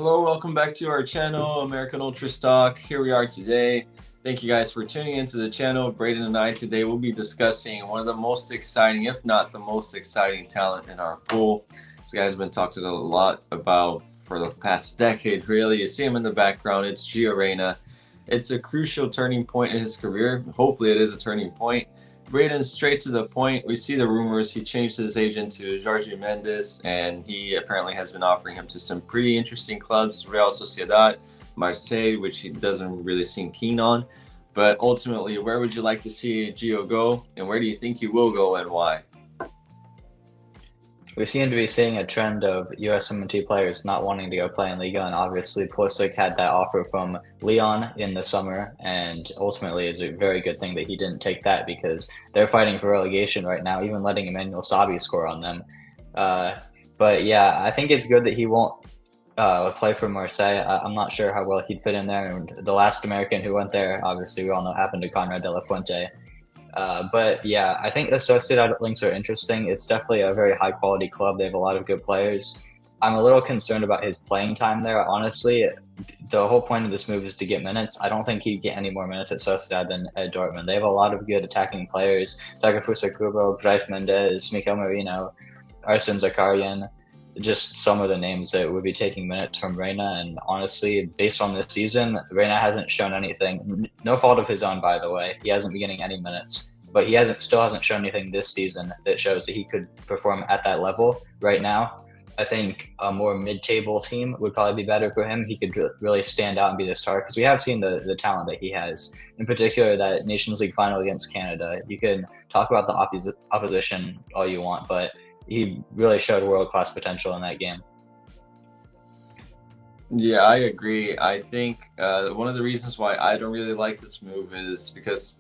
Hello, welcome back to our channel, American Ultra Stock. Here we are today. Thank you guys for tuning into the channel. Braden and I today will be discussing one of the most exciting, if not the most exciting talent in our pool. This guy's been talked a lot about for the past decade, really. You see him in the background. It's Gio Reyna. It's a crucial turning point in his career. Hopefully it is a turning point. Braden, straight to the point. We see the rumors. He changed his agent to Jorge Mendes, and he apparently has been offering him to some pretty interesting clubs, Real Sociedad, Marseille, which he doesn't really seem keen on. But ultimately, where would you like to see Gio go, and where do you think he will go, and why? We seem to be seeing a trend of USMNT players not wanting to go play in Liga, and obviously Pulisic had that offer from Lyon in the summer, and ultimately it's a very good thing that he didn't take that because they're fighting for relegation right now, even letting Emmanuel Sabi score on them. Uh, but yeah, I think it's good that he won't play for Marseille. I'm not sure how well he'd fit in there, and the last American who went there, obviously we all know, happened to Conrad de la Fuente. But yeah, I think the Sociedad links are interesting. It's definitely a very high quality club. They have a lot of good players. I'm a little concerned about his playing time there. Honestly, the whole point of this move is to get minutes. I don't think he'd get any more minutes at Sociedad than at Dortmund. They have a lot of good attacking players. Takefusa Kubo, Greif Mendes, Mikel Merino, Arsene Zakarian, just some of the names that would be taking minutes from Reyna. And honestly, based on this season, Reyna hasn't shown anything. No fault of his own, by the way. He hasn't been getting any minutes, but he still hasn't shown anything this season that shows that he could perform at that level right now. I think a more mid-table team would probably be better for him. He could really stand out and be the star because we have seen the talent that he has. In particular, that Nations League final against Canada. You can talk about the opposition all you want, but he really showed world-class potential in that game. Yeah, I agree. I think one of the reasons why I don't really like this move is because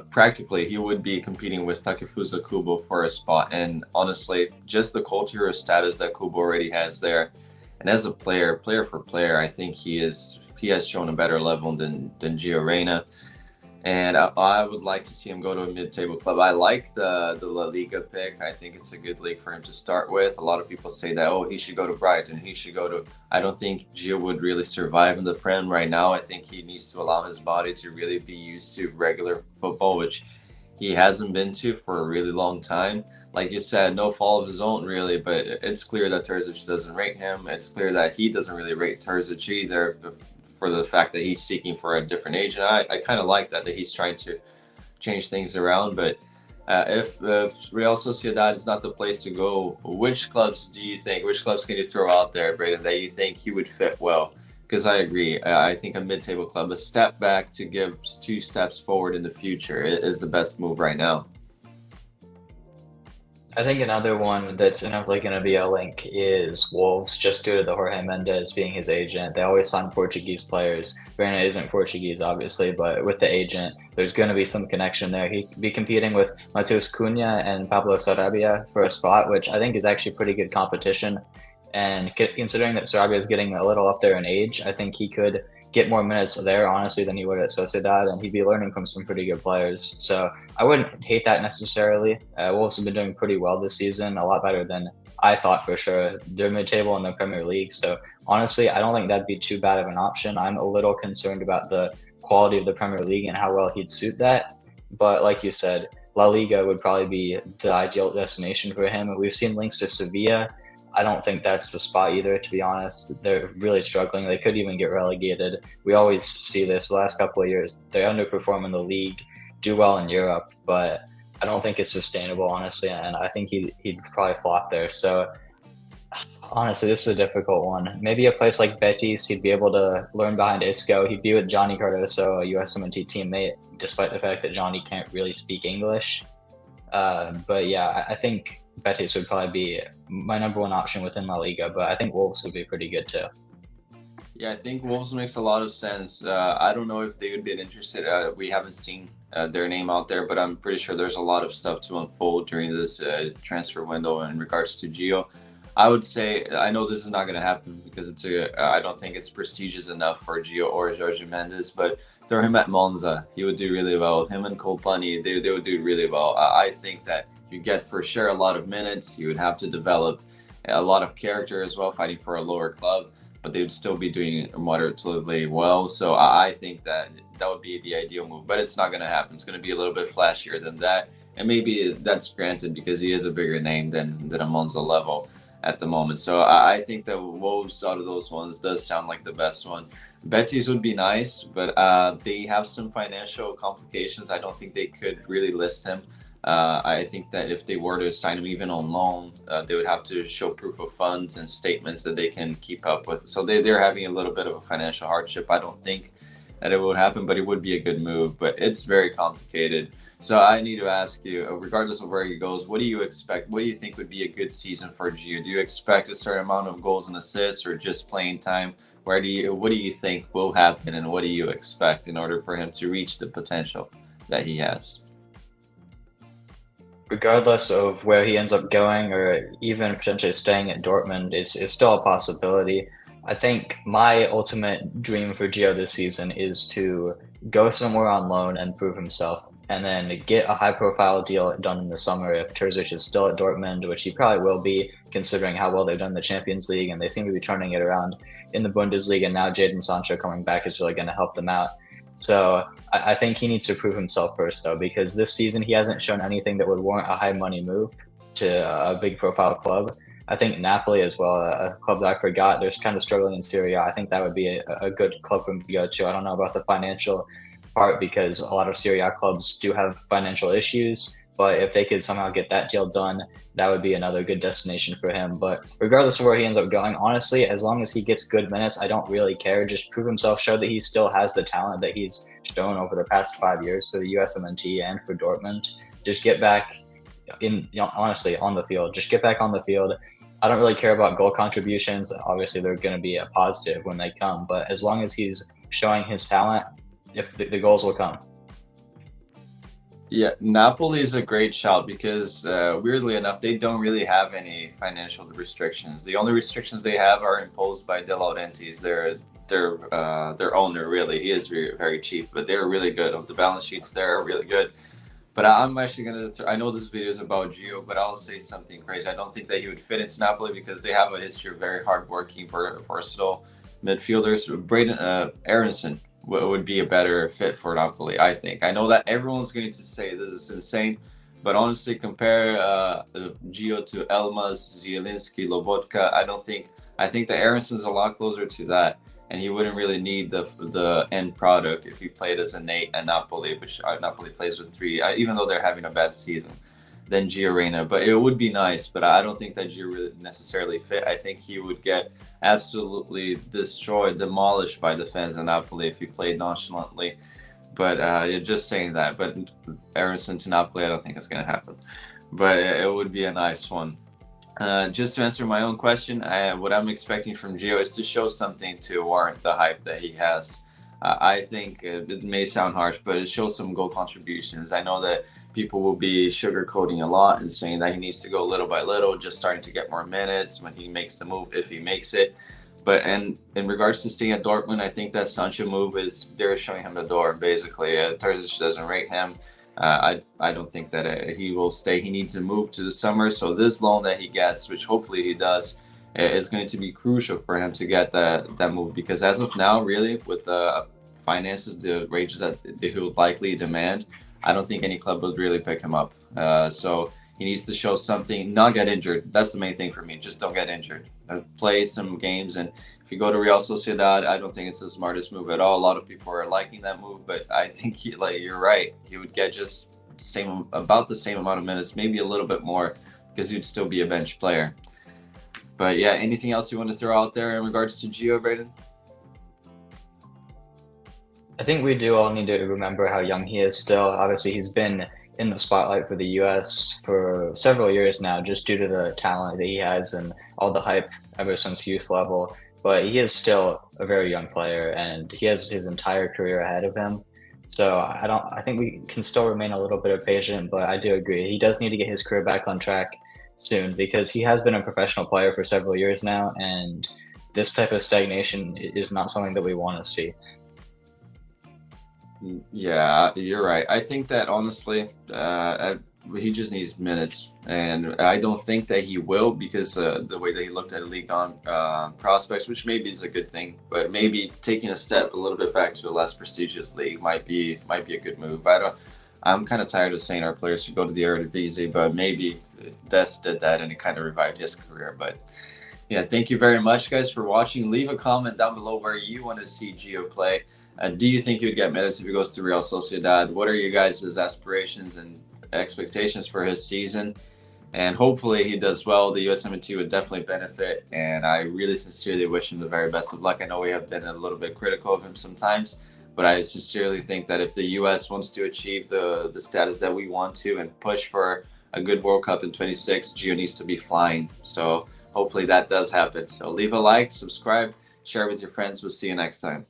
practically he would be competing with Takefusa Kubo for a spot. And honestly, just the cultural status that Kubo already has there, and as a player for player, I think he has shown a better level than Gio Reyna. And I would like to see him go to a mid-table club. I like the La Liga pick. I think it's a good league for him to start with. A lot of people say that, oh, he should go to Brighton. He should go to. I don't think Gio would really survive in the Prem right now. I think he needs to allow his body to really be used to regular football, which he hasn't been to for a really long time. Like you said, no fault of his own, really, but it's clear that Terzic doesn't rate him. It's clear that he doesn't really rate Terzic either, for the fact that he's seeking for a different agent. I kind of like that he's trying to change things around. But if Real Sociedad is not the place to go, which clubs can you throw out there, Braden, that you think he would fit well? Because I agree. I think a mid-table club, a step back to give 2 steps forward in the future, is the best move right now. I think another one that's inevitably going to be a link is Wolves, just due to the Jorge Mendes being his agent. They always sign Portuguese players. Reyna isn't Portuguese, obviously, but with the agent, there's going to be some connection there. He'd be competing with Mateus Cunha and Pablo Sarabia for a spot, which I think is actually pretty good competition. And considering that Sarabia is getting a little up there in age, I think he could get more minutes there, honestly, than he would at Sociedad, and he'd be learning from some pretty good players. So I wouldn't hate that necessarily. Wolves have been doing pretty well this season, a lot better than I thought for sure. They're mid-table in the Premier League, so honestly, I don't think that'd be too bad of an option. I'm a little concerned about the quality of the Premier League and how well he'd suit that. But like you said, La Liga would probably be the ideal destination for him. We've seen links to Sevilla. I don't think that's the spot either, to be honest. They're really struggling. They could even get relegated. We always see this the last couple of years. They underperform in the league, do well in Europe, but I don't think it's sustainable, honestly, and I think he'd probably flop there. So honestly, this is a difficult one. Maybe a place like Betis, he'd be able to learn behind Isco. He'd be with Johnny Cardoso, a USMNT teammate, despite the fact that Johnny can't really speak English. But yeah, I think Betis would probably be my number one option within La Liga, but I think Wolves would be pretty good too. Yeah, I think Wolves makes a lot of sense. I don't know if they would be interested. We haven't seen their name out there, but I'm pretty sure there's a lot of stuff to unfold during this transfer window in regards to Gio. I would say I know this is not going to happen because I don't think it's prestigious enough for Gio or Jorge Mendes, but throw him at Monza. He would do really well. Him and Colpani, they would do really well. I think that you get for sure a lot of minutes. You would have to develop a lot of character as well, fighting for a lower club. but they would still be doing moderately well. So I think that that would be the ideal move, but it's not going to happen. It's going to be a little bit flashier than that, and maybe that's granted because he is a bigger name than a Monza level at the moment. So I think that Wolves out of those ones does sound like the best one. Betis would be nice, but they have some financial complications. I don't think they could really list him. I think that if they were to sign him even on loan, they would have to show proof of funds and statements that they can keep up with. So they're having a little bit of a financial hardship. I don't think that it would happen, but it would be a good move. But it's very complicated. So I need to ask you, regardless of where he goes, what do you expect? What do you think would be a good season for Gio? Do you expect a certain amount of goals and assists, or just playing time? What do you think will happen, and what do you expect in order for him to reach the potential that he has? Regardless of where he ends up going or even potentially staying at Dortmund, is still a possibility. I think my ultimate dream for Gio this season is to go somewhere on loan and prove himself, and then get a high-profile deal done in the summer if Terzic is still at Dortmund, which he probably will be, considering how well they've done in the Champions League, and they seem to be turning it around in the Bundesliga. And now Jadon Sancho coming back is really going to help them out. So I think he needs to prove himself first, though, because this season he hasn't shown anything that would warrant a high money move to a big profile club. I think Napoli as well, a club that I forgot, they're kind of struggling in Serie A. I think that would be a good club for him to go to. I don't know about the financial part because a lot of Serie A clubs do have financial issues, but if they could somehow get that deal done, that would be another good destination for him. But regardless of where he ends up going, honestly, as long as he gets good minutes, I don't really care. Just prove himself, show that he still has the talent that he's shown over the past 5 years for the USMNT and for Dortmund. Just get back honestly, on the field. Just get back on the field. I don't really care about goal contributions. Obviously, they're going to be a positive when they come, but as long as he's showing his talent, if the goals will come. Yeah, Napoli is a great shout because weirdly enough, they don't really have any financial restrictions. The only restrictions they have are imposed by De Laurentiis, their owner. Really, he is very, very cheap, but they're really good. The balance sheets there are really good. But I'm actually I know this video is about Gio, but I'll say something crazy. I don't think that he would fit into Napoli because they have a history of very hardworking, versatile midfielders. Braden Aronson would be a better fit for Napoli, I think. I know that everyone's going to say this is insane, but honestly, compare Gio to Elmas, Zielinski, Lobotka. I think that Aronson's a lot closer to that, and he wouldn't really need the end product if he played as an 8 at Napoli, which Napoli plays with 3, even though they're having a bad season, than Gio Reyna. But it would be nice, but I don't think that Gio really necessarily fit. I think he would get absolutely destroyed, demolished by the fans of Napoli if he played nonchalantly. But you're just saying that. But Aronson to Napoli, I don't think it's going to happen. But it would be a nice one. Just to answer my own question, what I'm expecting from Gio is to show something to warrant the hype that he has. I think it may sound harsh, but it shows some goal contributions. I know that people will be sugarcoating a lot and saying that he needs to go little by little, just starting to get more minutes when he makes the move, if he makes it. But in regards to staying at Dortmund, I think that Sancho move they're showing him the door, basically. Terzic doesn't rate him. I don't think that he will stay. He needs to move to the summer. So this loan that he gets, which hopefully he does, is going to be crucial for him to get that move. Because as of now, really, with the finances, the wages that he would likely demand, I don't think any club would really pick him up. So he needs to show something, not get injured. That's the main thing for me. Just don't get injured. Play some games. And if you go to Real Sociedad, I don't think it's the smartest move at all. A lot of people are liking that move, but I think you're right. He would get just about the same amount of minutes, maybe a little bit more, because he'd still be a bench player. But yeah, anything else you want to throw out there in regards to Gio, Braden? I think we do all need to remember how young he is still. Obviously, he's been in the spotlight for the US for several years now, just due to the talent that he has and all the hype ever since youth level. But he is still a very young player, and he has his entire career ahead of him. So I think we can still remain a little bit patient, but I do agree. He does need to get his career back on track soon because he has been a professional player for several years now, and this type of stagnation is not something that we want to see. Yeah, you're right. I think that honestly, he just needs minutes, and I don't think that he will because the way that he looked at league on prospects, which maybe is a good thing, but maybe taking a step a little bit back to a less prestigious league might be a good move. I don't. I'm kind of tired of saying our players should go to the Eredivisie, but maybe Des did that and it kind of revived his career. But yeah, thank you very much, guys, for watching. Leave a comment down below where you want to see Gio play. Do you think he would get minutes if he goes to Real Sociedad? What are you guys' aspirations and expectations for his season? And hopefully he does well. The USMNT would definitely benefit, and I really sincerely wish him the very best of luck. I know we have been a little bit critical of him sometimes, but I sincerely think that if the US wants to achieve the status that we want to and push for a good World Cup in 26, Gio needs to be flying. So hopefully that does happen. So leave a like, subscribe, share with your friends. We'll see you next time.